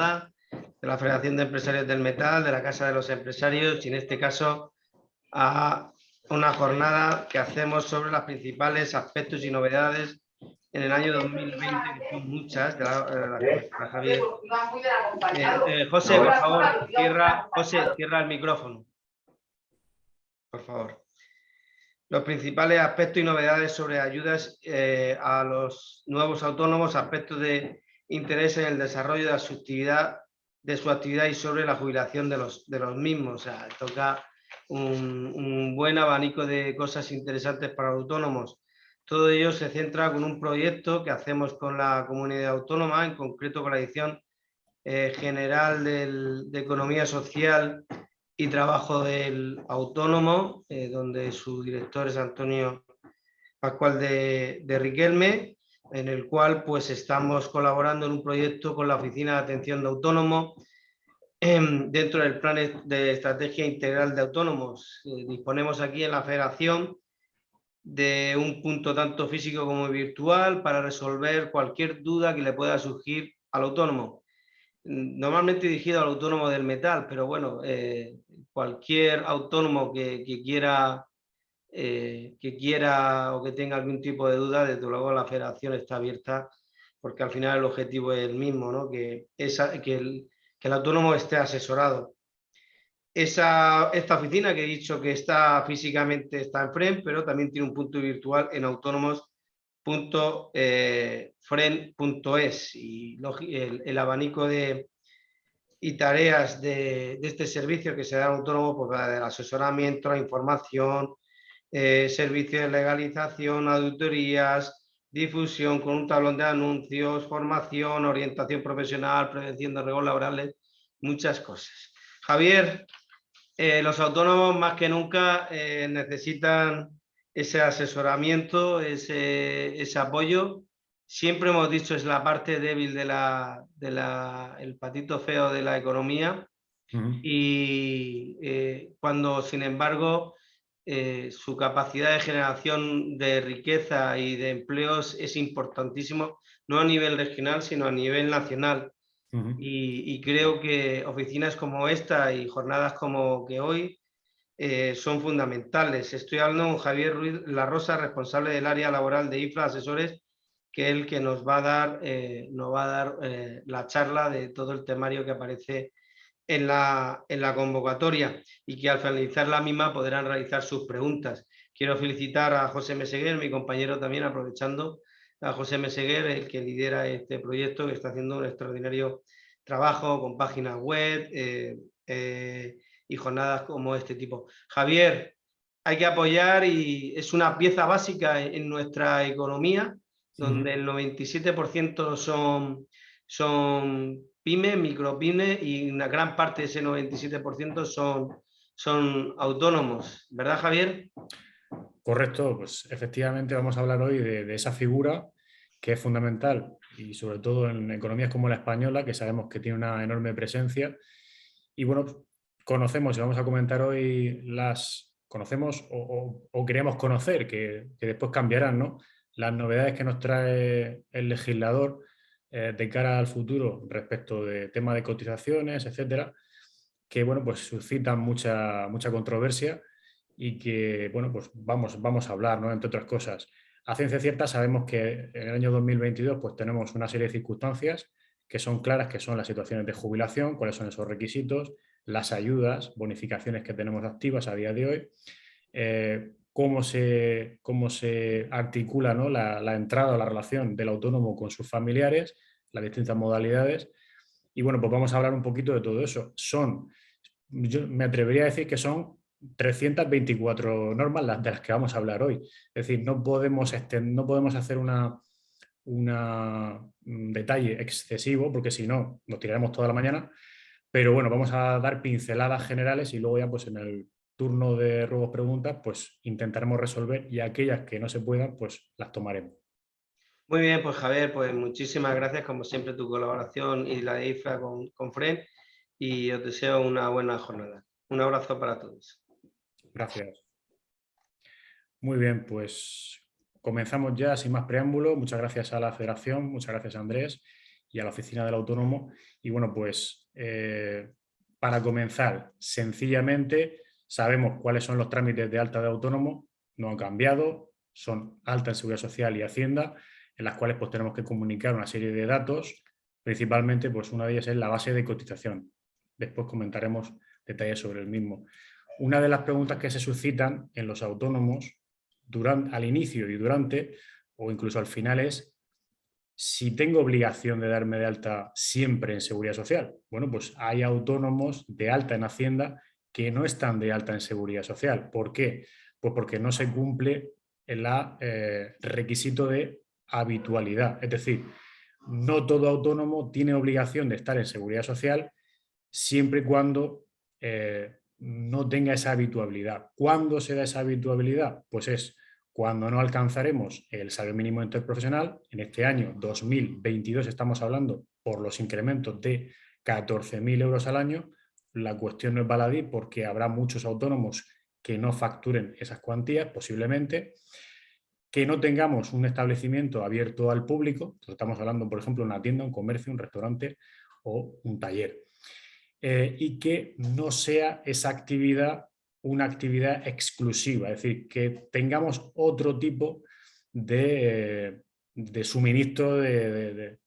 de la Federación de Empresarios del Metal, de la Casa de los Empresarios, y en este caso a una jornada que hacemos sobre los principales aspectos y novedades en el año 2020, que son muchas, de la Javier. José, por favor, cierra el micrófono, por favor. Los principales aspectos y novedades sobre ayudas a los nuevos autónomos, aspectos de interés en el desarrollo de su actividad y sobre la jubilación de los mismos. O sea, toca un buen abanico de cosas interesantes para los autónomos. Todo ello se centra con un proyecto que hacemos con la comunidad autónoma, en concreto con la Dirección General de Economía Social y Trabajo del Autónomo, donde su director es Antonio Pascual de Riquelme, en el cual pues estamos colaborando en un proyecto con la Oficina de Atención de Autónomos dentro del Plan de Estrategia Integral de Autónomos. Disponemos aquí en la Federación de un punto tanto físico como virtual para resolver cualquier duda que le pueda surgir al autónomo. Normalmente dirigido al autónomo del metal, pero bueno, cualquier autónomo que quiera o que tenga algún tipo de duda, desde luego la federación está abierta, porque al final el objetivo es el mismo, ¿no? que el autónomo esté asesorado. Esta oficina que he dicho que está físicamente está en FREN, pero también tiene un punto virtual en autónomos.fren.es, y el abanico y tareas de este servicio que se da al autónomo, pues va del asesoramiento, la información, servicios de legalización, auditorías, difusión con un tablón de anuncios, formación, orientación profesional, prevención de riesgos laborales, muchas cosas. Javier, los autónomos más que nunca necesitan ese asesoramiento, ese apoyo. Siempre hemos dicho es la parte débil el patito feo de la economía. Y cuando, sin embargo, su capacidad de generación de riqueza y de empleos es importantísimo, no a nivel regional, sino a nivel nacional. Y creo que oficinas como esta y jornadas como que hoy son fundamentales. Estoy hablando con Javier Ruiz La Rosa, responsable del área laboral de IFRA Asesores, que es el que nos va a dar la charla de todo el temario que aparece en la convocatoria, y que al finalizar la misma podrán realizar sus preguntas. Quiero felicitar a José Meseguer, mi compañero también, aprovechando a José Meseguer, el que lidera este proyecto, que está haciendo un extraordinario trabajo con páginas web y jornadas como este tipo. Javier, hay que apoyar, y es una pieza básica en nuestra economía, donde el 97% son pymes, micropymes, y una gran parte de ese 97% son autónomos. ¿Verdad, Javier? Correcto, pues efectivamente vamos a hablar hoy de esa figura que es fundamental, y sobre todo en economías como la española, que sabemos que tiene una enorme presencia. Y bueno, conocemos y vamos a comentar hoy conocemos o queremos conocer, que después cambiarán, ¿no?, las novedades que nos trae el legislador de cara al futuro respecto de temas de cotizaciones, etcétera, que bueno, pues suscitan mucha controversia, y que bueno, pues vamos a hablar, ¿no?, entre otras cosas. A ciencia cierta sabemos que en el año 2022 pues tenemos una serie de circunstancias que son claras, que son las situaciones de jubilación, cuáles son esos requisitos, las ayudas, bonificaciones que tenemos activas a día de hoy, cómo se articula, ¿no?, la entrada o la relación del autónomo con sus familiares, las distintas modalidades. Y bueno, pues vamos a hablar un poquito de todo eso. Yo me atrevería a decir que son 324 normas de las que vamos a hablar hoy. Es decir, no podemos hacer un detalle excesivo, porque si no, nos tiraremos toda la mañana. Pero bueno, vamos a dar pinceladas generales, y luego ya pues en el turno de ruegos-preguntas pues intentaremos resolver, y aquellas que no se puedan pues las tomaremos. Muy bien, pues Javier, pues muchísimas gracias, como siempre, tu colaboración y la de IFRA con FREN, y os deseo una buena jornada. Un abrazo para todos. Gracias. Muy bien, pues comenzamos ya sin más preámbulo. Muchas gracias a la Federación, muchas gracias a Andrés y a la Oficina del Autónomo. Y bueno, pues para comenzar, sencillamente sabemos cuáles son los trámites de alta de autónomo, no han cambiado, son alta en Seguridad Social y Hacienda, en las cuales pues tenemos que comunicar una serie de datos, principalmente pues una de ellas es la base de cotización. Después comentaremos detalles sobre el mismo. Una de las preguntas que se suscitan en los autónomos al inicio y durante, o incluso al final, es si tengo obligación de darme de alta siempre en Seguridad Social. Bueno, pues hay autónomos de alta en Hacienda que no están de alta en Seguridad Social. ¿Por qué? Pues porque no se cumple el requisito de habitualidad. Es decir, no todo autónomo tiene obligación de estar en Seguridad Social siempre y cuando no tenga esa habitualidad. ¿Cuándo se da esa habitualidad? Pues es cuando no alcanzaremos el salario mínimo interprofesional. En este año 2022 estamos hablando por los incrementos de 14.000 euros al año. La cuestión no es baladí porque habrá muchos autónomos que no facturen esas cuantías, posiblemente. Que no tengamos un establecimiento abierto al público. Estamos hablando, por ejemplo, de una tienda, un comercio, un restaurante o un taller. Y que no sea esa actividad una actividad exclusiva, es decir, que tengamos otro tipo de suministro de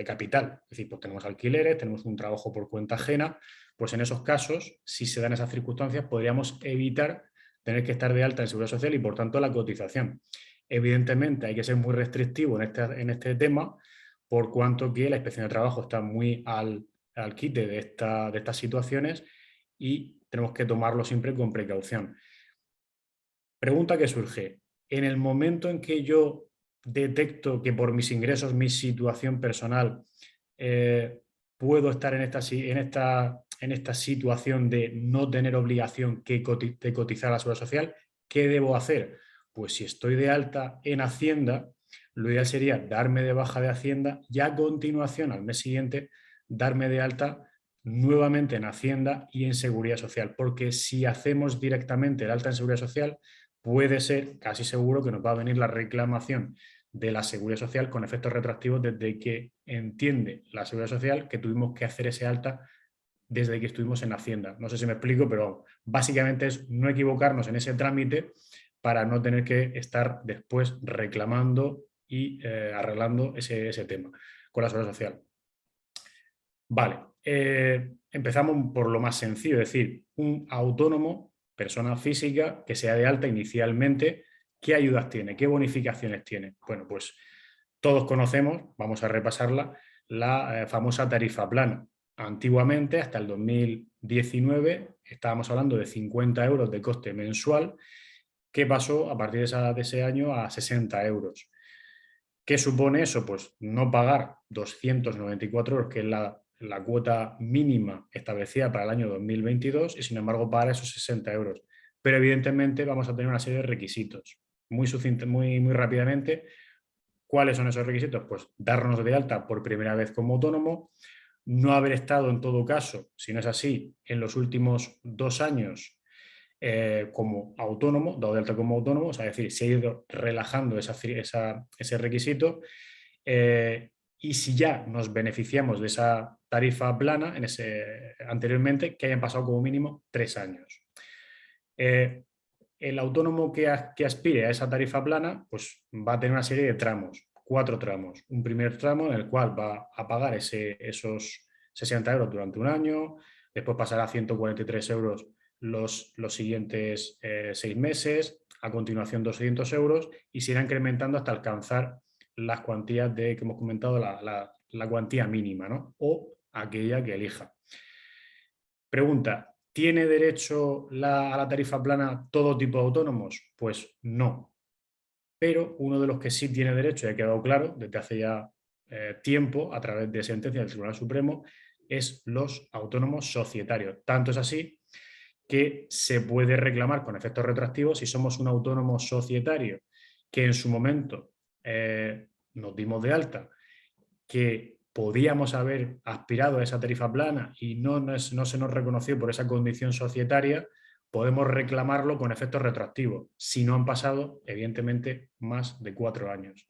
capital. Es decir, pues tenemos alquileres, tenemos un trabajo por cuenta ajena, pues en esos casos, si se dan esas circunstancias, podríamos evitar tener que estar de alta en Seguridad Social y, por tanto, la cotización. Evidentemente, hay que ser muy restrictivo en este tema, por cuanto que la Inspección de Trabajo está muy al quite de estas situaciones y tenemos que tomarlo siempre con precaución. Pregunta que surge. En el momento en que yo detecto que por mis ingresos, mi situación personal, puedo estar en esta situación de no tener obligación de cotizar a la Seguridad Social, ¿qué debo hacer? Pues si estoy de alta en Hacienda, lo ideal sería darme de baja de Hacienda y a continuación, al mes siguiente, darme de alta nuevamente en Hacienda y en Seguridad Social, porque si hacemos directamente el alta en Seguridad Social, puede ser casi seguro que nos va a venir la reclamación de la Seguridad Social con efectos retroactivos desde que entiende la Seguridad Social que tuvimos que hacer ese alta desde que estuvimos en Hacienda. No sé si me explico, pero básicamente es no equivocarnos en ese trámite para no tener que estar después reclamando y arreglando ese tema con la Seguridad Social. Vale, empezamos por lo más sencillo, es decir, un autónomo, persona física, que sea de alta inicialmente, ¿qué ayudas tiene? ¿Qué bonificaciones tiene? Bueno, pues todos conocemos, vamos a repasarla, la famosa tarifa plana. Antiguamente, hasta el 2019, estábamos hablando de 50 euros de coste mensual. ¿Qué pasó a partir de ese año a 60 euros? ¿Qué supone eso? Pues no pagar 294 euros, que es la cuota mínima establecida para el año 2022, y sin embargo pagar esos 60 euros. Pero evidentemente vamos a tener una serie de requisitos. Muy rápidamente, ¿cuáles son esos requisitos? Pues darnos de alta por primera vez como autónomo, no haber estado en todo caso, si no es así, en los últimos 2 años como autónomo, dado de alta como autónomo, o sea, es decir, se ha ido relajando ese requisito, y si ya nos beneficiamos de esa tarifa plana anteriormente, que hayan pasado como mínimo 3 años. El autónomo que aspire a esa tarifa plana, pues va a tener una serie de tramos, 4 tramos. Un primer tramo en el cual va a pagar esos 60 euros durante un año, después pasará a 143 euros los siguientes 6 meses, a continuación 200 euros y se irá incrementando hasta alcanzar las cuantías que hemos comentado, la cuantía mínima, ¿no? O aquella que elija. Pregunta, ¿tiene derecho a la tarifa plana todo tipo de autónomos? Pues no. Pero uno de los que sí tiene derecho, y ha quedado claro desde hace ya tiempo, a través de sentencia del Tribunal Supremo, es los autónomos societarios. Tanto es así que se puede reclamar con efectos retroactivos si somos un autónomo societario que en su momento nos dimos de alta, que podíamos haber aspirado a esa tarifa plana y no se nos reconoció por esa condición societaria, podemos reclamarlo con efectos retroactivos, si no han pasado, evidentemente, más de 4 años.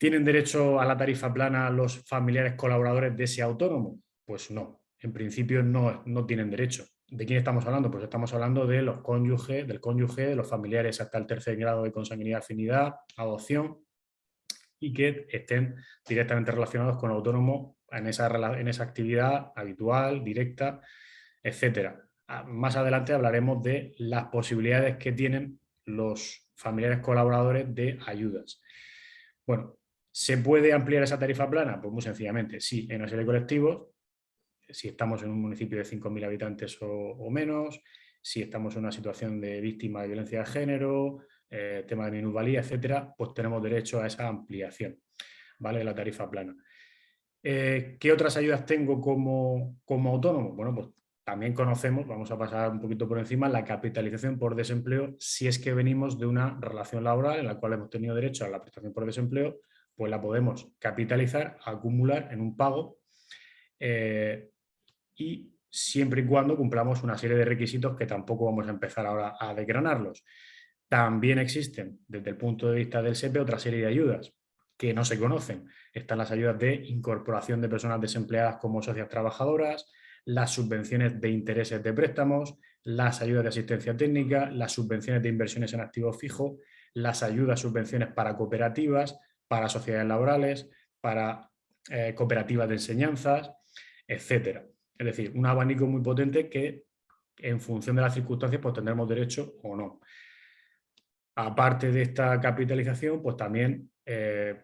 ¿Tienen derecho a la tarifa plana los familiares colaboradores de ese autónomo? Pues no, en principio no tienen derecho. ¿De quién estamos hablando? Pues estamos hablando de los cónyuges, del cónyuge, de los familiares hasta el tercer grado de consanguinidad, afinidad, adopción, y que estén directamente relacionados con el autónomo en esa actividad habitual, directa, etcétera. Más adelante hablaremos de las posibilidades que tienen los familiares colaboradores de ayudas. Bueno, ¿se puede ampliar esa tarifa plana? Pues muy sencillamente, sí, en una serie de colectivos, si estamos en un municipio de 5.000 habitantes o menos, si estamos en una situación de víctima de violencia de género, tema de minusvalía, etcétera, pues tenemos derecho a esa ampliación, ¿vale? De la tarifa plana. ¿Qué otras ayudas tengo como autónomo? Bueno, pues también conocemos, vamos a pasar un poquito por encima, la capitalización por desempleo si es que venimos de una relación laboral en la cual hemos tenido derecho a la prestación por desempleo, pues la podemos capitalizar, acumular en un pago y siempre y cuando cumplamos una serie de requisitos que tampoco vamos a empezar ahora a desgranarlos. También existen, desde el punto de vista del SEPE, otra serie de ayudas que no se conocen. Están las ayudas de incorporación de personas desempleadas como socias trabajadoras, las subvenciones de intereses de préstamos, las ayudas de asistencia técnica, las subvenciones de inversiones en activos fijos, las ayudas, subvenciones para cooperativas, para sociedades laborales, para cooperativas de enseñanzas, etcétera. Es decir, un abanico muy potente que en función de las circunstancias pues tendremos derecho o no. Aparte de esta capitalización, pues también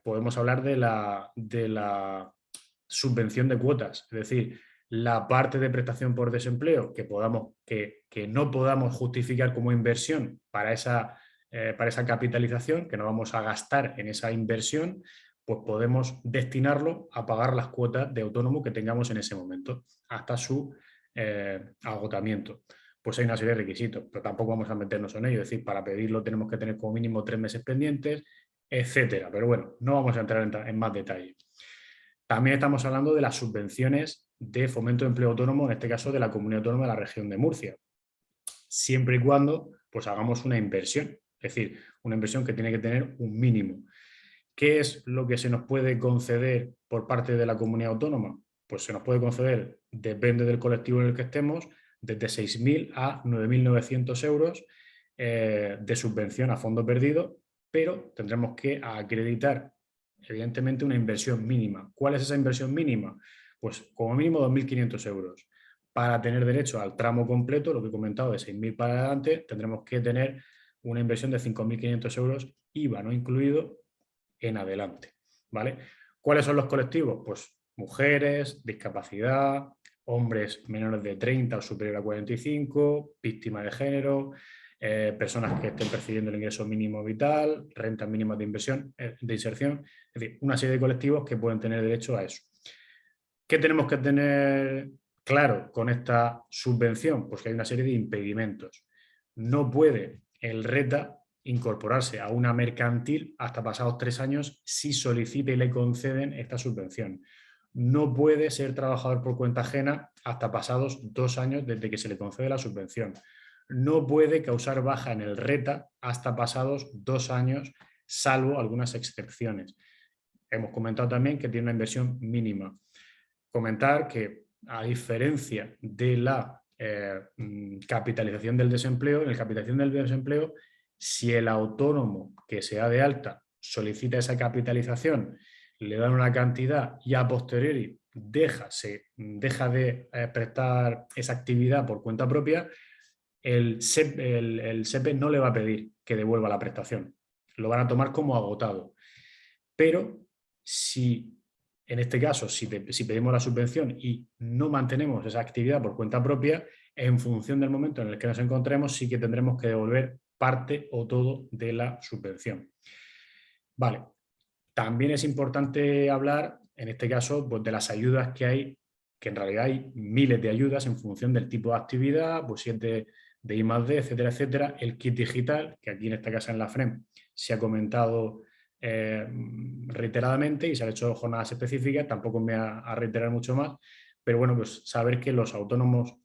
podemos hablar de la subvención de cuotas, es decir, la parte de prestación por desempleo que no podamos justificar como inversión para esa capitalización, que no vamos a gastar en esa inversión, pues podemos destinarlo a pagar las cuotas de autónomo que tengamos en ese momento, hasta su agotamiento. Pues hay una serie de requisitos, pero tampoco vamos a meternos en ello. Es decir, para pedirlo tenemos que tener como mínimo 3 meses pendientes, etcétera. Pero bueno, no vamos a entrar en más detalle. También estamos hablando de las subvenciones de fomento de empleo autónomo, en este caso de la Comunidad Autónoma de la Región de Murcia, siempre y cuando pues hagamos una inversión, es decir, una inversión que tiene que tener un mínimo. ¿Qué es lo que se nos puede conceder por parte de la Comunidad Autónoma? Pues se nos puede conceder, depende del colectivo en el que estemos, desde 6.000 a 9.900 euros de subvención a fondo perdido, pero tendremos que acreditar, evidentemente, una inversión mínima. ¿Cuál es esa inversión mínima? Pues como mínimo 2.500 euros. Para tener derecho al tramo completo, lo que he comentado, de 6.000 para adelante, tendremos que tener una inversión de 5.500 euros, IVA no incluido, en adelante, ¿vale? ¿Cuáles son los colectivos? Pues mujeres, discapacidad, hombres menores de 30 o superior a 45, víctimas de género, personas que estén percibiendo el ingreso mínimo vital, rentas mínimas de inserción, es decir, una serie de colectivos que pueden tener derecho a eso. ¿Qué tenemos que tener claro con esta subvención? Pues que hay una serie de impedimentos. No puede el RETA incorporarse a una mercantil hasta pasados 3 años si solicita y le conceden esta subvención. No puede ser trabajador por cuenta ajena hasta pasados 2 años desde que se le concede la subvención. No puede causar baja en el RETA hasta pasados 2 años, salvo algunas excepciones. Hemos comentado también que tiene una inversión mínima. Comentar que, a diferencia de la capitalización del desempleo, en la capitalización del desempleo, si el autónomo que se da de alta solicita esa capitalización, le dan una cantidad y a posteriori deja de prestar esa actividad por cuenta propia, el SEPE no le va a pedir que devuelva la prestación. Lo van a tomar como agotado. Pero si, en este caso, si pedimos la subvención y no mantenemos esa actividad por cuenta propia, en función del momento en el que nos encontremos, sí que tendremos que devolver parte o todo de la subvención. Vale. También es importante hablar, en este caso, pues de las ayudas que hay, que en realidad hay miles de ayudas en función del tipo de actividad, pues si es de I+D, etcétera, etcétera. El kit digital, que aquí en esta casa en la FREM se ha comentado reiteradamente y se han hecho jornadas específicas, tampoco me voy a reiterar mucho más, pero bueno, pues saber que los autónomos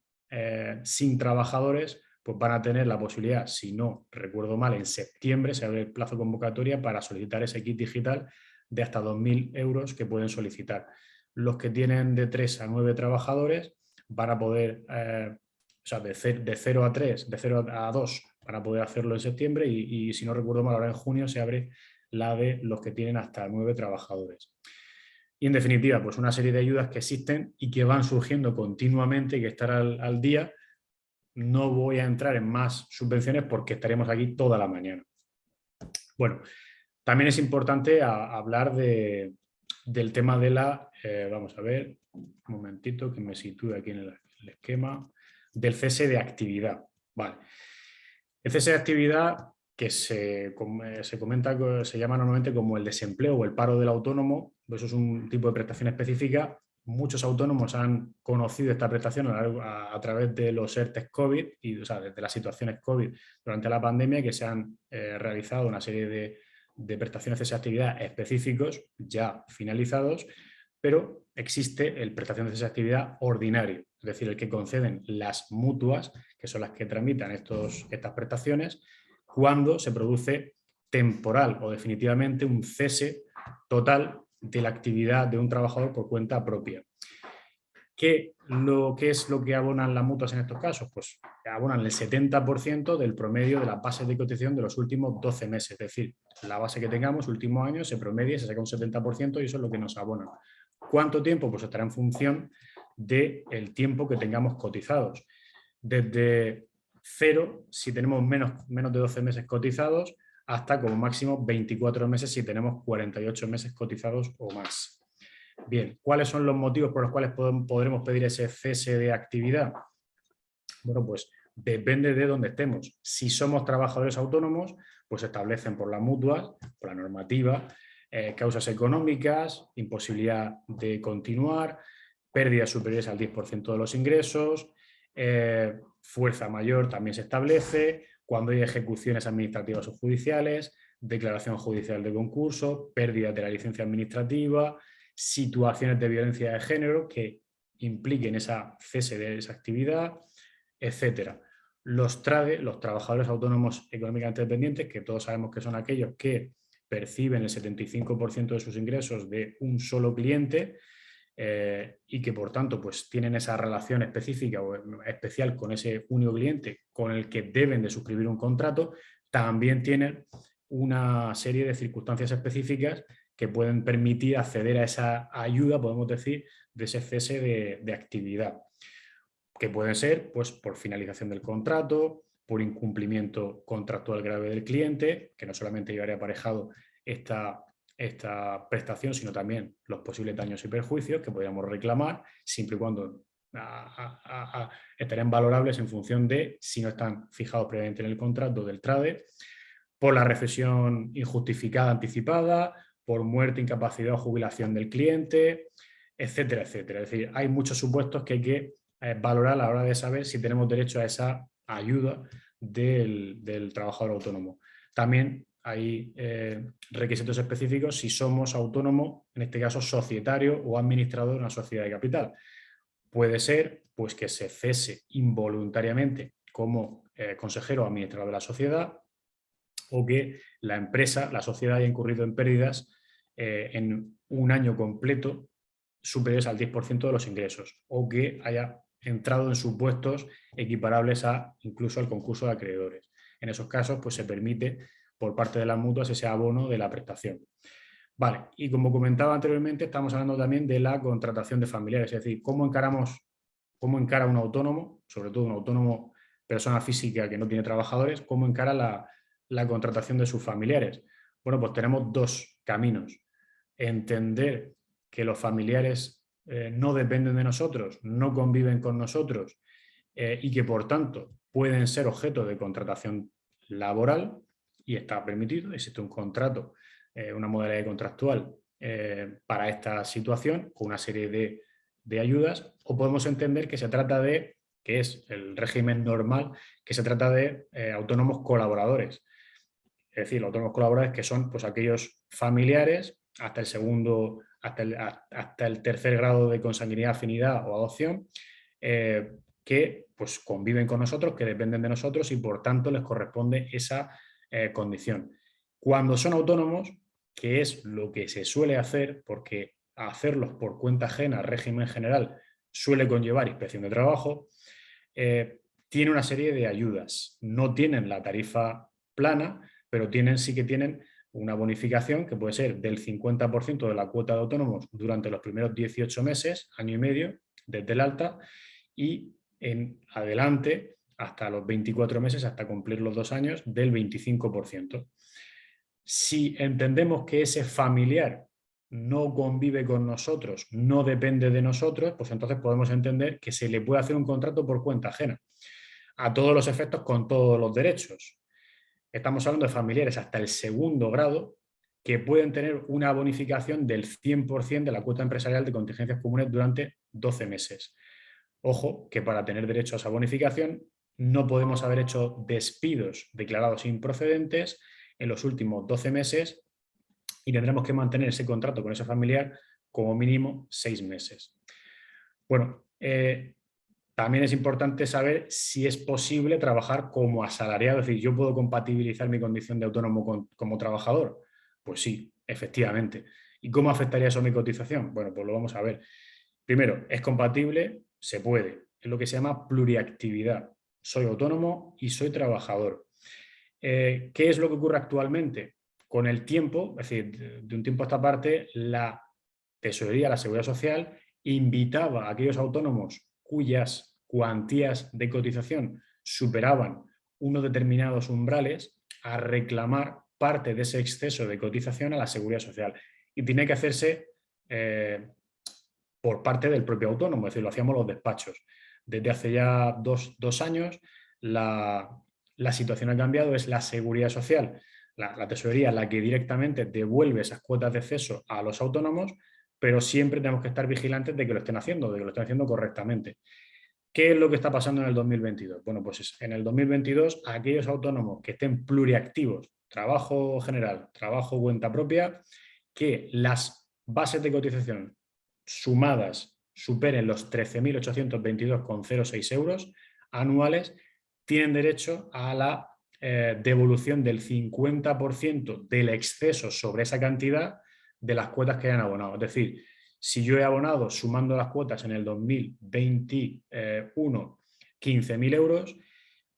sin trabajadores pues van a tener la posibilidad, si no recuerdo mal, en septiembre se abre el plazo de convocatoria para solicitar ese kit digital de hasta 2.000 euros que pueden solicitar. Los que tienen de 3 a 9 trabajadores van a poder, o sea, de 0 a 3, de 0 a 2, van a poder hacerlo en septiembre y si no recuerdo mal, ahora en junio se abre la de los que tienen hasta 9 trabajadores. Y en definitiva, pues una serie de ayudas que existen y que van surgiendo continuamente y que estar al día. No voy a entrar en más subvenciones porque estaremos aquí toda la mañana. Bueno, también es importante hablar del tema de la, vamos a ver, un momentito que me sitúe aquí en el esquema, del cese de actividad. Vale. El cese de actividad que se comenta, se llama normalmente como el desempleo o el paro del autónomo. Eso es un tipo de prestación específica. Muchos autónomos han conocido esta prestación a través de los ERTEs COVID y, o sea, desde las situaciones COVID durante la pandemia, que se han realizado una serie de prestaciones de cese de actividad específicos ya finalizados, pero existe el prestación de cese de actividad ordinario, es decir, el que conceden las mutuas, que son las que tramitan estas prestaciones, cuando se produce temporal o definitivamente un cese total de la actividad de un trabajador por cuenta propia. ¿Qué es lo que abonan las mutuas en estos casos? Pues abonan el 70% del promedio de las bases de cotización de los últimos 12 meses. Es decir, la base que tengamos, último año, se promedia, se saca un 70% y eso es lo que nos abonan. ¿Cuánto tiempo? Pues estará en función del tiempo que tengamos cotizados. Desde 0, si tenemos menos de 12 meses cotizados, hasta como máximo 24 meses si tenemos 48 meses cotizados o más. Bien, ¿cuáles son los motivos por los cuales podremos pedir ese cese de actividad? Bueno, pues depende de dónde estemos. Si somos trabajadores autónomos, pues se establecen por la mutua, por la normativa, causas económicas, imposibilidad de continuar, pérdidas superiores al 10% de los ingresos, fuerza mayor también se establece, cuando hay ejecuciones administrativas o judiciales, declaración judicial de concurso, pérdida de la licencia administrativa, situaciones de violencia de género que impliquen esa cese de esa actividad, etcétera. Los TRADE, los trabajadores autónomos económicamente dependientes, que todos sabemos que son aquellos que perciben el 75% de sus ingresos de un solo cliente y que por tanto pues tienen esa relación específica o especial con ese único cliente con el que deben de suscribir un contrato, también tienen una serie de circunstancias específicas que pueden permitir acceder a esa ayuda, podemos decir, de ese cese de actividad, que pueden ser pues, por finalización del contrato, por incumplimiento contractual grave del cliente, que no solamente llevaría aparejado esta prestación, sino también los posibles daños y perjuicios que podríamos reclamar, siempre y cuando estarían valorables en función de si no están fijados previamente en el contrato del TRADE, por la recesión injustificada anticipada, por muerte, incapacidad o jubilación del cliente, etcétera, etcétera. Es decir, hay muchos supuestos que hay que valorar a la hora de saber si tenemos derecho a esa ayuda del trabajador autónomo. También hay requisitos específicos si somos autónomos, en este caso societario o administrador de una sociedad de capital. Puede ser pues, que se cese involuntariamente como consejero o administrador de la sociedad, o que la empresa, la sociedad haya incurrido en pérdidas en un año completo superiores al 10% de los ingresos, o que haya entrado en supuestos equiparables incluso al concurso de acreedores. En esos casos pues, se permite por parte de las mutuas ese abono de la prestación. Vale, y como comentaba anteriormente, estamos hablando también de la contratación de familiares, es decir, cómo encara un autónomo, sobre todo un autónomo persona física que no tiene trabajadores, cómo encara la contratación de sus familiares. Bueno, pues tenemos dos caminos. Entender que los familiares no dependen de nosotros, no conviven con nosotros y que por tanto pueden ser objeto de contratación laboral y está permitido, existe un contrato, una modalidad contractual para esta situación con una serie de ayudas, o podemos entender que se trata de, que es el régimen normal, que se trata de autónomos colaboradores. Es decir, los autónomos colaboradores que son pues, aquellos familiares hasta el tercer grado de consanguinidad, afinidad o adopción, que pues, conviven con nosotros, que dependen de nosotros y por tanto les corresponde esa condición. Cuando son autónomos, que es lo que se suele hacer, porque hacerlos por cuenta ajena, régimen general, suele conllevar inspección de trabajo, tiene una serie de ayudas. No tienen la tarifa plana, pero sí que tienen una bonificación que puede ser del 50% de la cuota de autónomos durante los primeros 18 meses, año y medio, desde el alta, y en adelante hasta los 24 meses, hasta cumplir los 2 años, del 25%. Si entendemos que ese familiar no convive con nosotros, no depende de nosotros, pues entonces podemos entender que se le puede hacer un contrato por cuenta ajena, a todos los efectos, con todos los derechos. Estamos hablando de familiares hasta el segundo grado que pueden tener una bonificación del 100% de la cuota empresarial de contingencias comunes durante 12 meses. Ojo, que para tener derecho a esa bonificación no podemos haber hecho despidos declarados improcedentes en los últimos 12 meses y tendremos que mantener ese contrato con ese familiar como mínimo 6 meses. Bueno, también es importante saber si es posible trabajar como asalariado, es decir, ¿yo puedo compatibilizar mi condición de autónomo como trabajador? Pues sí, efectivamente. ¿Y cómo afectaría eso a mi cotización? Bueno, pues lo vamos a ver. Primero, ¿es compatible? Se puede. Es lo que se llama pluriactividad. Soy autónomo y soy trabajador. ¿Qué es lo que ocurre actualmente? Con el tiempo, es decir, de un tiempo a esta parte, la Tesorería, la Seguridad Social, invitaba a aquellos autónomos cuyas cuantías de cotización superaban unos determinados umbrales a reclamar parte de ese exceso de cotización a la Seguridad Social. Y tiene que hacerse por parte del propio autónomo, es decir, lo hacíamos los despachos. Desde hace ya dos años la situación ha cambiado, es la Seguridad Social, la Tesorería, la que directamente devuelve esas cuotas de exceso a los autónomos, pero siempre tenemos que estar vigilantes de que lo estén haciendo, de que lo estén haciendo correctamente. ¿Qué es lo que está pasando en el 2022? Bueno, pues en el 2022 aquellos autónomos que estén pluriactivos, trabajo general, trabajo cuenta propia, que las bases de cotización sumadas superen los 13.822,06 euros anuales, tienen derecho a la devolución del 50% del exceso sobre esa cantidad de las cuotas que hayan abonado. Es decir, si yo he abonado, sumando las cuotas en el 2021, 15.000 euros,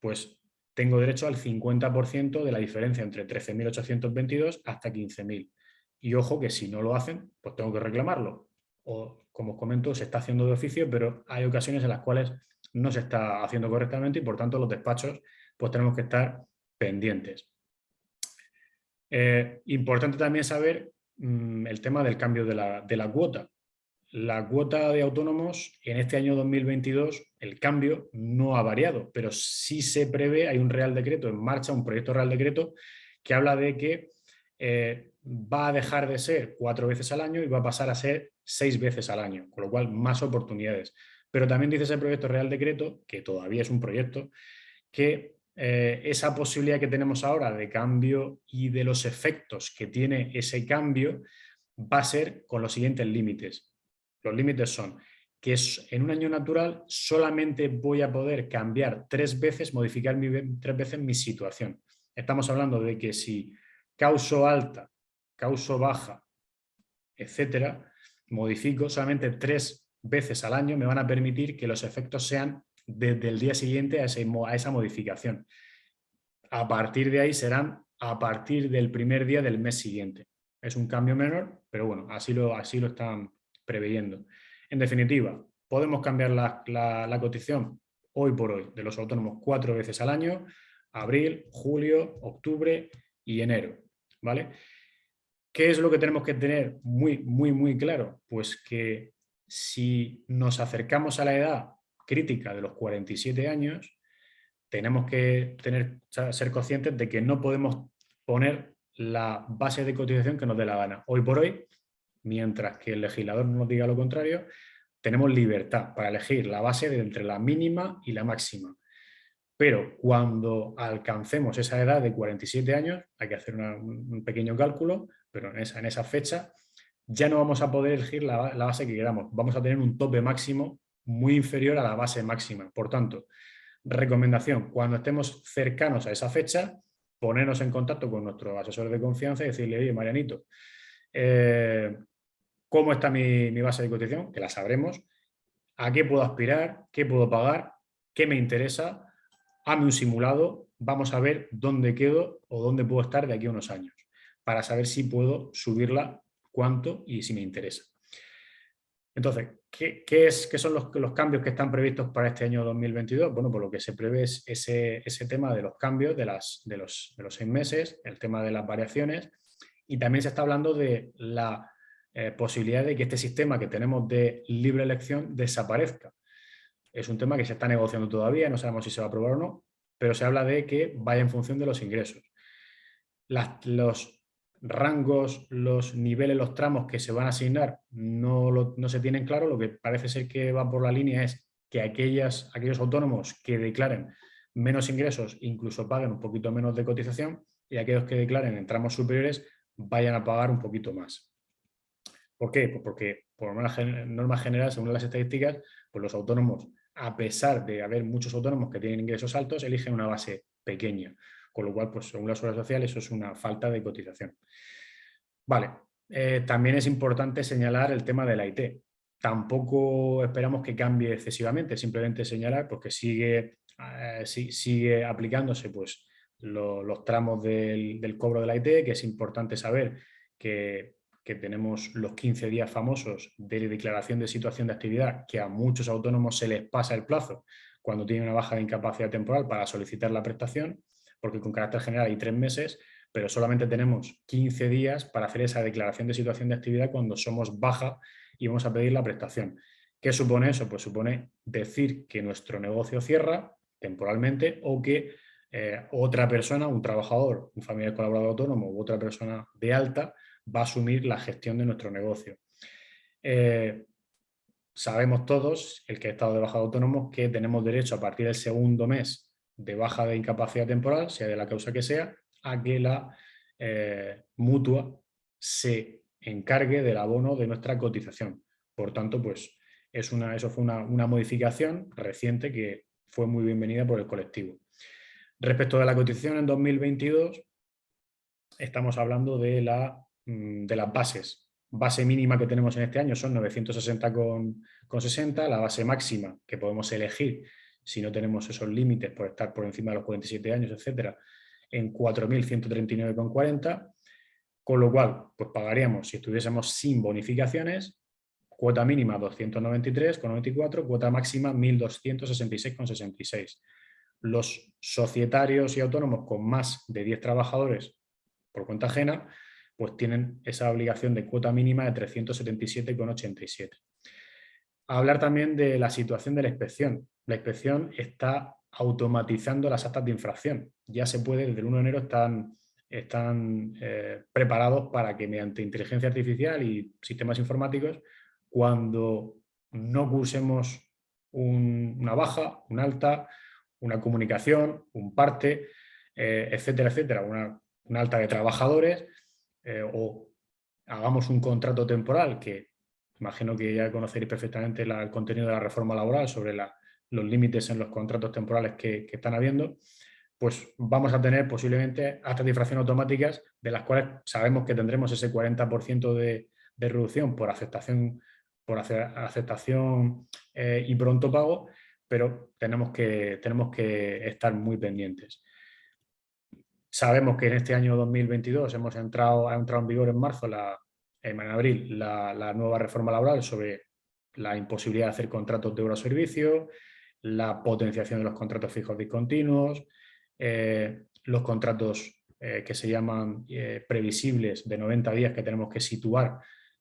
pues tengo derecho al 50% de la diferencia entre 13.822 hasta 15.000. Y ojo que si no lo hacen, pues tengo que reclamarlo. O, como os comento, se está haciendo de oficio, pero hay ocasiones en las cuales no se está haciendo correctamente y por tanto los despachos pues tenemos que estar pendientes. Importante también saber el tema del cambio de la cuota. La cuota de autónomos en este año 2022, el cambio no ha variado, pero sí se prevé, hay un Real Decreto en marcha, un proyecto Real Decreto que habla de que va a dejar de ser 4 veces al año y va a pasar a ser 6 veces al año, con lo cual más oportunidades. Pero también dice ese proyecto Real Decreto, que todavía es un proyecto, que esa posibilidad que tenemos ahora de cambio y de los efectos que tiene ese cambio va a ser con los siguientes límites. Los límites son que en un año natural solamente voy a poder cambiar 3 veces, modificar 3 veces mi situación. Estamos hablando de que si causo alta, causo baja, etcétera, modifico solamente 3 veces al año, me van a permitir que los efectos sean desde el día siguiente a esa modificación. A partir de ahí serán a partir del primer día del mes siguiente. Es un cambio menor, pero bueno, así lo están preveyendo. En definitiva, podemos cambiar la cotización hoy por hoy de los autónomos 4 veces al año: abril, julio, octubre y enero, ¿vale? ¿Qué es lo que tenemos que tener muy claro? Pues que si nos acercamos a la edad crítica de los 47 años, tenemos que ser conscientes de que no podemos poner la base de cotización que nos dé la gana. Hoy por hoy, mientras que el legislador no nos diga lo contrario, tenemos libertad para elegir la base de entre la mínima y la máxima. Pero cuando alcancemos esa edad de 47 años, hay que hacer un pequeño cálculo, pero en esa fecha ya no vamos a poder elegir la base que queramos. Vamos a tener un tope máximo muy inferior a la base máxima. Por tanto, recomendación: cuando estemos cercanos a esa fecha, ponernos en contacto con nuestro asesor de confianza y decirle, oye, Marianito, ¿cómo está mi base de cotización? Que la sabremos. ¿A qué puedo aspirar? ¿Qué puedo pagar? ¿Qué me interesa? Hazme un simulado, vamos a ver dónde quedo o dónde puedo estar de aquí a unos años, para saber si puedo subirla, cuánto y si me interesa. Entonces, ¿qué son los cambios que están previstos para este año 2022? Bueno, pues lo que se prevé es ese tema de los cambios de los 6 meses, el tema de las variaciones, y también se está hablando de la posibilidad de que este sistema que tenemos de libre elección desaparezca. Es un tema que se está negociando todavía, no sabemos si se va a aprobar o no, pero se habla de que vaya en función de los ingresos. Los rangos, los niveles, los tramos que se van a asignar no se tienen claro. Lo que parece ser que va por la línea es que aquellos autónomos que declaren menos ingresos incluso paguen un poquito menos de cotización, y aquellos que declaren en tramos superiores vayan a pagar un poquito más. ¿Por qué? Pues porque por norma general, según las estadísticas, pues los autónomos, a pesar de haber muchos autónomos que tienen ingresos altos, eligen una base pequeña, con lo cual, pues según la seguridad social, eso es una falta de cotización. Vale, también es importante señalar el tema de la IT. Tampoco esperamos que cambie excesivamente, simplemente señalar porque sigue aplicándose pues, los tramos del cobro de la IT, que es importante saber que tenemos los 15 días famosos de declaración de situación de actividad, que a muchos autónomos se les pasa el plazo cuando tienen una baja de incapacidad temporal para solicitar la prestación, porque con carácter general hay 3 meses, pero solamente tenemos 15 días para hacer esa declaración de situación de actividad cuando somos baja y vamos a pedir la prestación. ¿Qué supone eso? Pues supone decir que nuestro negocio cierra temporalmente o que otra persona, un trabajador, un familiar colaborador autónomo u otra persona de alta va a asumir la gestión de nuestro negocio. Sabemos todos, el que ha estado de baja de autónomos, que tenemos derecho a partir del segundo mes de baja de incapacidad temporal, sea de la causa que sea, a que la mutua se encargue del abono de nuestra cotización. Por tanto, pues eso fue una modificación reciente que fue muy bienvenida por el colectivo. Respecto de la cotización en 2022, estamos hablando de las bases. Base mínima que tenemos en este año son 960,60, la base máxima que podemos elegir si no tenemos esos límites por estar por encima de los 47 años, etcétera, en 4.139,40, con lo cual pues pagaríamos, si estuviésemos sin bonificaciones, cuota mínima 293,94, cuota máxima 1.266,66. Los societarios y autónomos con más de 10 trabajadores por cuenta ajena, pues tienen esa obligación de cuota mínima de 377,87. Hablar también de la situación de la inspección. La inspección está automatizando las actas de infracción. Ya se puede, desde el 1 de enero están preparados para que mediante inteligencia artificial y sistemas informáticos, cuando no cursemos una baja, un alta, una comunicación, un parte, etcétera, etcétera, una alta de trabajadores, o hagamos un contrato temporal, que imagino que ya conoceréis perfectamente el contenido de la reforma laboral sobre los límites en los contratos temporales que están habiendo, pues vamos a tener posiblemente actas de infracción automáticas, de las cuales sabemos que tendremos ese 40% de reducción por aceptación y pronto pago, pero tenemos que estar muy pendientes. Sabemos que en este año 2022 ha entrado en vigor en marzo, en abril, la nueva reforma laboral sobre la imposibilidad de hacer contratos de obra-servicio, la potenciación de los contratos fijos discontinuos, los contratos que se llaman previsibles de 90 días que tenemos que situar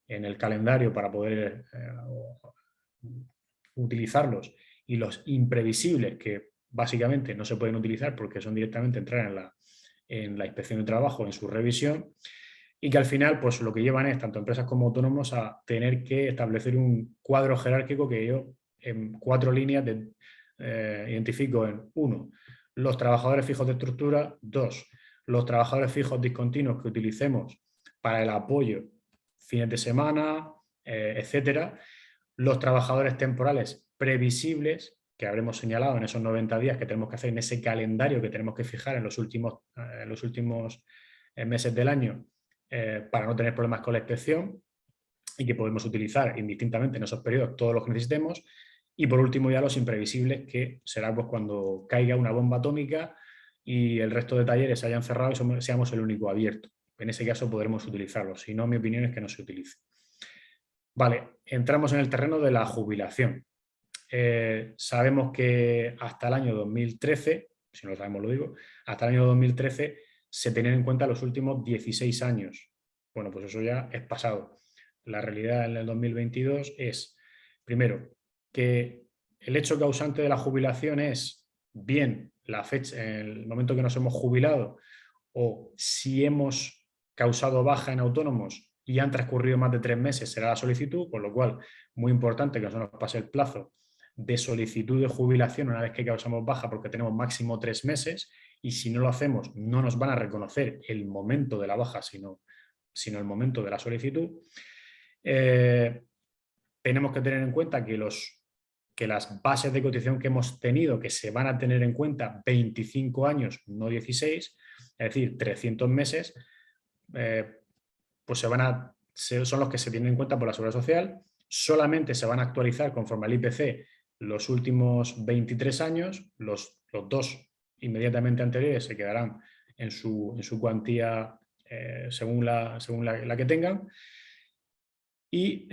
en el calendario para poder utilizarlos, y los imprevisibles que básicamente no se pueden utilizar porque son directamente entrar en la inspección de trabajo, en su revisión, y que al final pues lo que llevan es tanto empresas como autónomos a tener que establecer un cuadro jerárquico que yo en 4 líneas identifico en 1, los trabajadores fijos de estructura; 2, los trabajadores fijos discontinuos que utilicemos para el apoyo fines de semana, etcétera; los trabajadores temporales previsibles, que habremos señalado en esos 90 días que tenemos que hacer, en ese calendario que tenemos que fijar en los últimos meses del año para no tener problemas con la inspección y que podemos utilizar indistintamente en esos periodos todos los que necesitemos. Y por último ya los imprevisibles, que será pues cuando caiga una bomba atómica y el resto de talleres se hayan cerrado y seamos el único abierto. En ese caso podremos utilizarlos, si no, mi opinión es que no se utilice. Vale, entramos en el terreno de la jubilación. Sabemos que hasta el año 2013, si no lo sabemos lo digo, hasta el año 2013 se tenían en cuenta los últimos 16 años. Bueno, pues eso ya es pasado. La realidad en el 2022 es, primero, que el hecho causante de la jubilación es bien la fecha, el momento que nos hemos jubilado, o si hemos causado baja en autónomos y han transcurrido más de 3 meses, será la solicitud, con lo cual, muy importante que no se nos pase el plazo de solicitud de jubilación una vez que causamos baja, porque tenemos máximo 3 meses, y si no lo hacemos no nos van a reconocer el momento de la baja, sino el momento de la solicitud. Tenemos que tener en cuenta que las bases de cotización que hemos tenido, que se van a tener en cuenta 25 años, no 16, es decir, 300 meses, pues son los que se tienen en cuenta por la Seguridad Social. Solamente se van a actualizar conforme al IPC los últimos 23 años, los 2 inmediatamente anteriores se quedarán en su cuantía según la que tengan. Y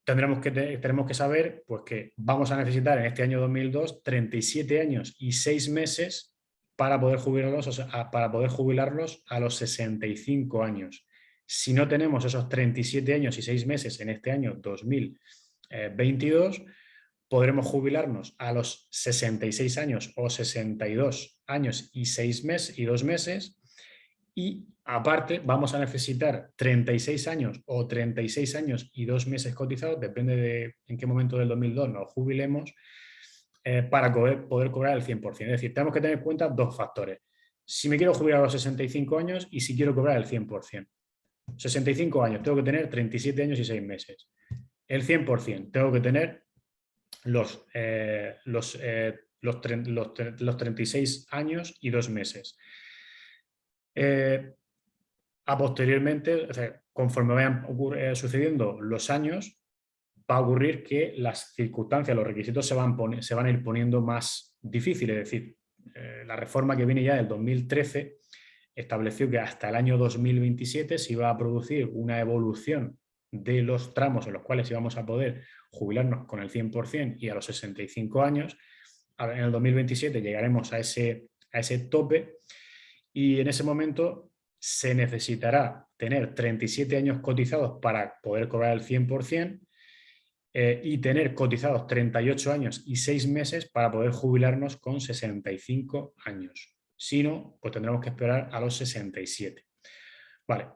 tenemos que saber pues, que vamos a necesitar en este año 2002 37 años y 6 meses para poder jubilarlos a los 65 años. Si no tenemos esos 37 años y 6 meses en este año 2022, podremos jubilarnos a los 66 años o 62 años y 2 meses. Y aparte vamos a necesitar 36 años o 36 años y 2 meses cotizados, depende de en qué momento del 2002 nos jubilemos, para poder cobrar el 100%. Es decir, tenemos que tener en cuenta 2 factores. Si me quiero jubilar a los 65 años y si quiero cobrar el 100%. 65 años, tengo que tener 37 años y 6 meses. El 100%, tengo que tener los 36 años y 2 meses. A posteriormente, o sea, conforme vayan sucediendo los años, va a ocurrir que las circunstancias, los requisitos se van a ir poniendo más difíciles. Es decir, la reforma que viene ya del 2013 estableció que hasta el año 2027 se iba a producir una evolución de los tramos en los cuales íbamos a poder jubilarnos con el 100% y a los 65 años. En el 2027 llegaremos a ese tope y en ese momento se necesitará tener 37 años cotizados para poder cobrar el 100% y tener cotizados 38 años y 6 meses para poder jubilarnos con 65 años. Si no, pues tendremos que esperar a los 67. Vale.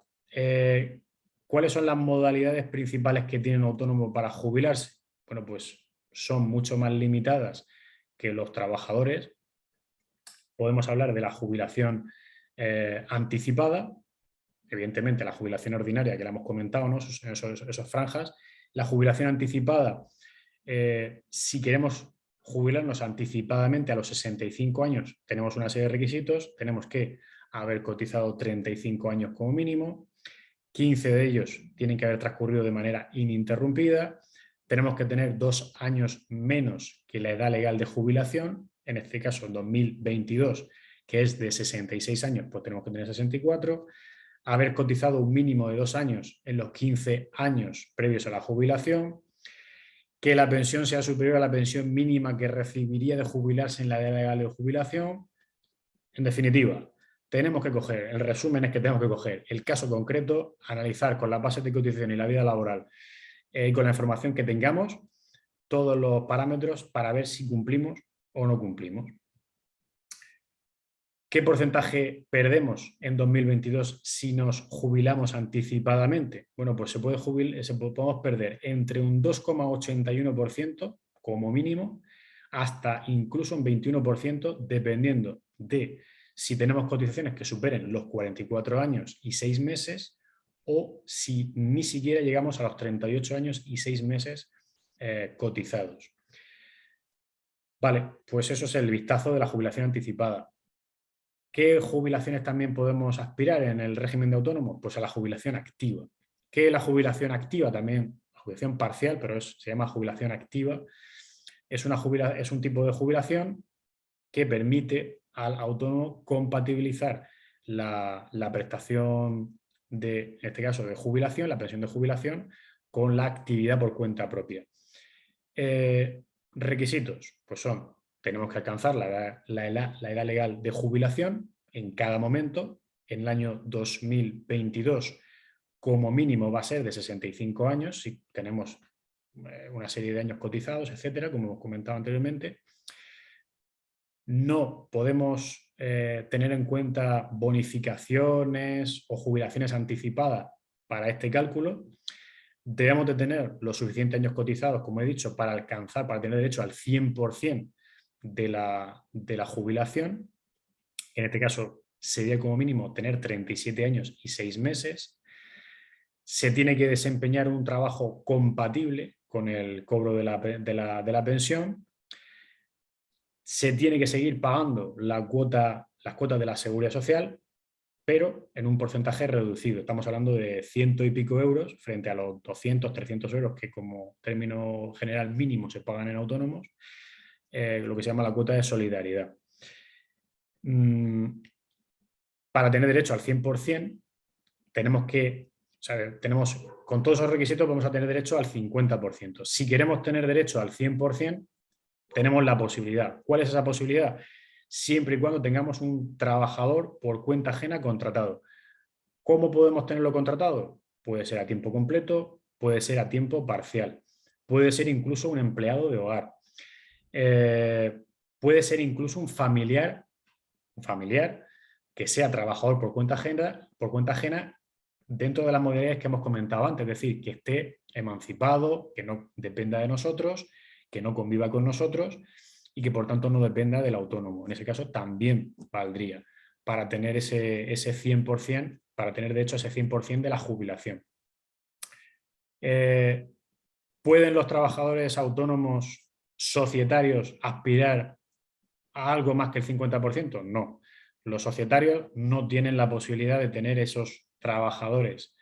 ¿Cuáles son las modalidades principales que tiene un autónomo para jubilarse? Bueno, pues son mucho más limitadas que los trabajadores. Podemos hablar de la jubilación anticipada, evidentemente la jubilación ordinaria que la hemos comentado, ¿no? Esos franjas. La jubilación anticipada, si queremos jubilarnos anticipadamente a los 65 años, tenemos una serie de requisitos, tenemos que haber cotizado 35 años como mínimo, 15 de ellos tienen que haber transcurrido de manera ininterrumpida, tenemos que tener 2 años menos que la edad legal de jubilación, en este caso en 2022, que es de 66 años, pues tenemos que tener 64, haber cotizado un mínimo de 2 años en los 15 años previos a la jubilación, que la pensión sea superior a la pensión mínima que recibiría de jubilarse en la edad legal de jubilación. En definitiva, tenemos que coger, el resumen es que tenemos que coger el caso concreto, analizar con las bases de cotización y la vida laboral y con la información que tengamos todos los parámetros para ver si cumplimos o no cumplimos. ¿Qué porcentaje perdemos en 2022 si nos jubilamos anticipadamente? Bueno, pues podemos perder entre un 2,81% como mínimo hasta incluso un 21% dependiendo de si tenemos cotizaciones que superen los 44 años y 6 meses o si ni siquiera llegamos a los 38 años y 6 meses cotizados. Vale, pues eso es el vistazo de la jubilación anticipada. ¿Qué jubilaciones también podemos aspirar en el régimen de autónomo? Pues a la jubilación activa. ¿Qué es la jubilación activa? También, jubilación parcial, pero se llama jubilación activa. Es un tipo de jubilación que permite al autónomo compatibilizar la prestación en este caso, de jubilación, la pensión de jubilación, con la actividad por cuenta propia. Requisitos, pues tenemos que alcanzar la edad legal de jubilación en cada momento. En el año 2022, como mínimo, va a ser de 65 años, si tenemos una serie de años cotizados, etcétera, como hemos comentado anteriormente. No podemos tener en cuenta bonificaciones o jubilaciones anticipadas para este cálculo. Debemos de tener los suficientes años cotizados, como he dicho, para tener derecho al 100% de la jubilación. En este caso, sería como mínimo tener 37 años y 6 meses. Se tiene que desempeñar un trabajo compatible con el cobro de la pensión. Se tiene que seguir pagando las cuotas de la Seguridad Social, pero en un porcentaje reducido. Estamos hablando de 100 y pico euros frente a los 200, 300 euros que como término general mínimo se pagan en autónomos, lo que se llama la cuota de solidaridad. Para tener derecho al 100%, con todos esos requisitos vamos a tener derecho al 50%. Si queremos tener derecho al 100%, tenemos la posibilidad. ¿Cuál es esa posibilidad? Siempre y cuando tengamos un trabajador por cuenta ajena contratado. ¿Cómo podemos tenerlo contratado? Puede ser a tiempo completo, puede ser a tiempo parcial, puede ser incluso un empleado de hogar, puede ser incluso un familiar que sea trabajador por cuenta ajena dentro de las modalidades que hemos comentado antes, es decir, que esté emancipado, que no dependa de nosotros, que no conviva con nosotros y que por tanto no dependa del autónomo. En ese caso también valdría para tener ese 100%, para tener de hecho ese 100% de la jubilación. ¿Pueden los trabajadores autónomos societarios aspirar a algo más que el 50%? No. Los societarios no tienen la posibilidad de tener esos trabajadores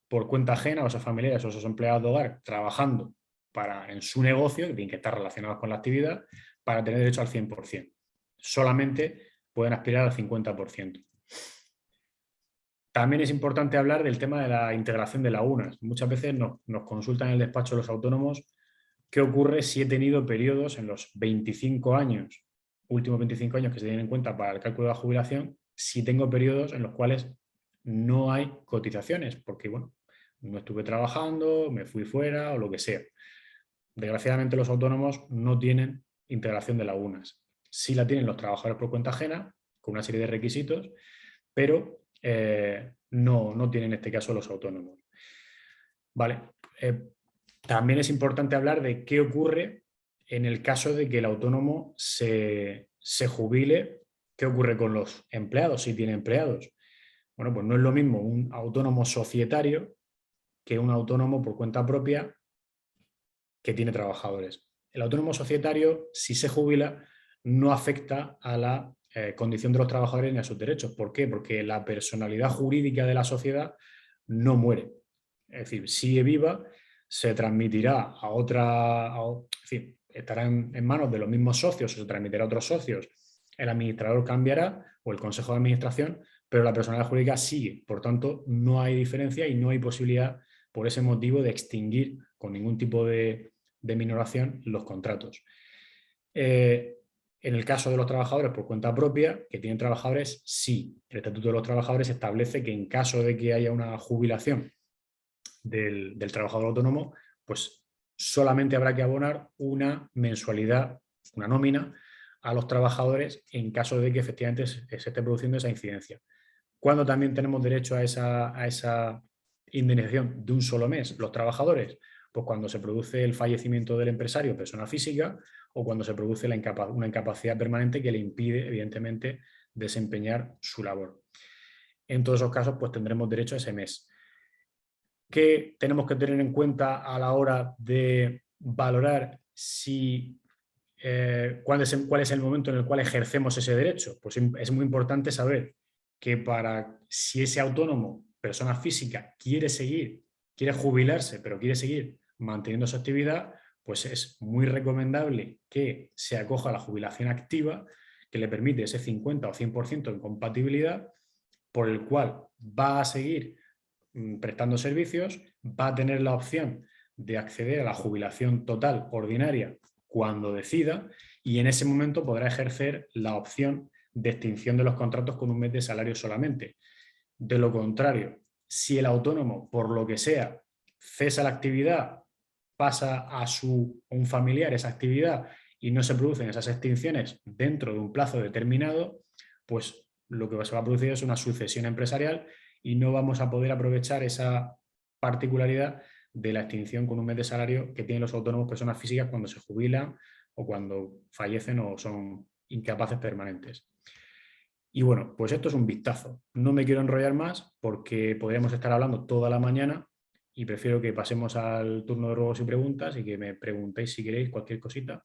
por cuenta ajena, o esos familiares o esos empleados de hogar trabajando en su negocio, que tienen que estar relacionados con la actividad, para tener derecho al 100%. Solamente pueden aspirar al 50%. También es importante hablar del tema de la integración de lagunas. Muchas veces nos consultan en el despacho los autónomos qué ocurre si he tenido periodos en los 25 años, últimos 25 años que se tienen en cuenta para el cálculo de la jubilación, si tengo periodos en los cuales no hay cotizaciones, porque bueno, no estuve trabajando, me fui fuera o lo que sea. Desgraciadamente los autónomos no tienen integración de lagunas. Sí la tienen los trabajadores por cuenta ajena, con una serie de requisitos, pero no tienen en este caso los autónomos. Vale. También es importante hablar de qué ocurre en el caso de que el autónomo se jubile. ¿Qué ocurre con los empleados si tiene empleados? Bueno, pues no es lo mismo un autónomo societario que un autónomo por cuenta propia que tiene trabajadores. El autónomo societario, si se jubila, no afecta a la condición de los trabajadores ni a sus derechos. ¿Por qué? Porque la personalidad jurídica de la sociedad no muere. Es decir, sigue viva, se transmitirá a otra, es decir, estará en manos de los mismos socios, o se transmitirá a otros socios. El administrador cambiará o el consejo de administración, pero la personalidad jurídica sigue. Por tanto, no hay diferencia y no hay posibilidad por ese motivo de extinguir con ningún tipo de minoración los contratos. En el caso de los trabajadores por cuenta propia, que tienen trabajadores, sí. El Estatuto de los Trabajadores establece que en caso de que haya una jubilación del trabajador autónomo, pues solamente habrá que abonar una mensualidad, una nómina, a los trabajadores en caso de que efectivamente se esté produciendo esa incidencia. ¿Cuándo también tenemos derecho a esa indemnización de un solo mes los trabajadores? Pues cuando se produce el fallecimiento del empresario, persona física, o cuando se produce una incapacidad permanente que le impide, evidentemente, desempeñar su labor. En todos esos casos, pues tendremos derecho a ese mes. ¿Qué tenemos que tener en cuenta a la hora de valorar si ¿cuál es el momento en el cual ejercemos ese derecho? Pues es muy importante saber que si ese autónomo, persona física, quiere jubilarse, pero quiere seguir manteniendo su actividad, pues es muy recomendable que se acoja a la jubilación activa, que le permite ese 50 o 100% en compatibilidad, por el cual va a seguir prestando servicios, va a tener la opción de acceder a la jubilación total ordinaria cuando decida, y en ese momento podrá ejercer la opción de extinción de los contratos con un mes de salario solamente. De lo contrario, si el autónomo, por lo que sea, cesa la actividad, pasa a un familiar esa actividad y no se producen esas extinciones dentro de un plazo determinado, pues lo que se va a producir es una sucesión empresarial y no vamos a poder aprovechar esa particularidad de la extinción con un mes de salario que tienen los autónomos, personas físicas, cuando se jubilan o cuando fallecen o son incapaces permanentes. Y bueno, pues esto es un vistazo. No me quiero enrollar más porque podríamos estar hablando toda la mañana y prefiero que pasemos al turno de ruegos y preguntas y que me preguntéis si queréis cualquier cosita